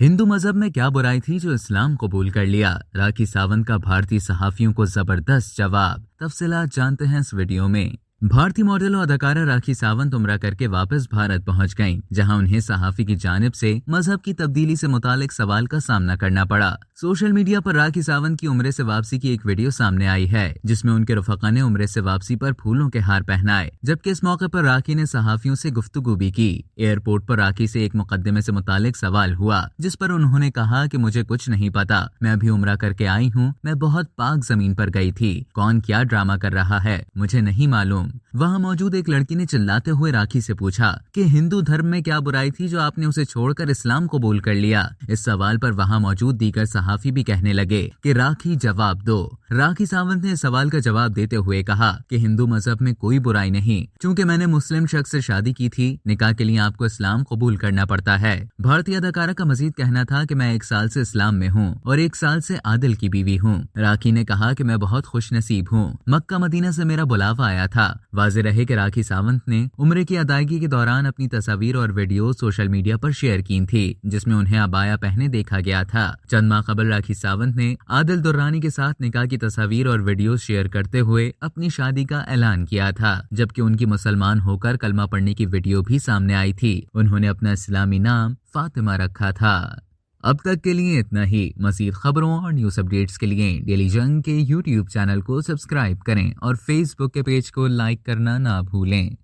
हिंदू मजहब में क्या बुराई थी जो इस्लाम कबूल कर लिया? राखी सावंत का भारतीय सहाफियों को जबरदस्त जवाब। तफसीलात जानते हैं इस वीडियो में। भारतीय मॉडल और अदाकारा राखी सावंत उम्रा करके वापस भारत पहुंच गईं, जहां उन्हें सहाफी की जानिब से मजहब की तब्दीली से मुतालिक सवाल का सामना करना पड़ा। सोशल मीडिया पर राखी सावंत की उम्रे से वापसी की एक वीडियो सामने आई है, जिसमें उनके रफका ने उम्रे से वापसी पर फूलों के हार पहनाए, जबकि इस मौके पर राखी ने सहाफियों से गुफ्तगू भी की। एयरपोर्ट पर राखी से एक मुकदमे से मुतालिक सवाल हुआ, जिस पर उन्होंने कहा कि मुझे कुछ नहीं पता, मैं अभी उम्रा करके आई हूँ, मैं बहुत पाक जमीन पर गई थी, कौन क्या ड्रामा कर रहा है मुझे नहीं मालूम। वहां मौजूद एक लड़की ने चिल्लाते हुए राखी से पूछा कि हिंदू धर्म में क्या बुराई थी जो आपने उसे छोड़कर इस्लाम कबूल कर लिया। इस सवाल पर वहां मौजूद दीगर सहाफी भी कहने लगे कि राखी जवाब दो। राखी सावंत ने इस सवाल का जवाब देते हुए कहा कि हिंदू मजहब में कोई बुराई नहीं, क्योंकि मैंने मुस्लिम शख्स से शादी की थी, निकाह के लिए आपको इस्लाम कबूल करना पड़ता है। भारतीय अदाकारा का मजीद कहना था कि मैं 1 साल से इस्लाम में हूँ और 1 साल से आदिल की बीवी हूँ। राखी ने कहा कि मैं बहुत खुश नसीब हूँ, मक्का मदीना से मेरा बुलावा आया था। वाज़ेह रहे कि राखी सावंत ने उम्रे की अदायगी के दौरान अपनी तस्वीर और वीडियो सोशल मीडिया पर शेयर की थी, जिसमें उन्हें अबाया पहने देखा गया था। चंद माह कबल राखी सावंत ने आदिल दुर्रानी के साथ निकाह की तस्वीर और वीडियो शेयर करते हुए अपनी शादी का ऐलान किया था, जबकि उनकी मुसलमान होकर कलमा पढ़ने की वीडियो भी सामने आई थी। उन्होंने अपना इस्लामी नाम फातिमा रखा था। अब तक के लिए इतना ही। मज़ीद खबरों और न्यूज़ अपडेट्स के लिए डेली जंग के YouTube चैनल को सब्सक्राइब करें और Facebook के पेज को लाइक करना ना भूलें।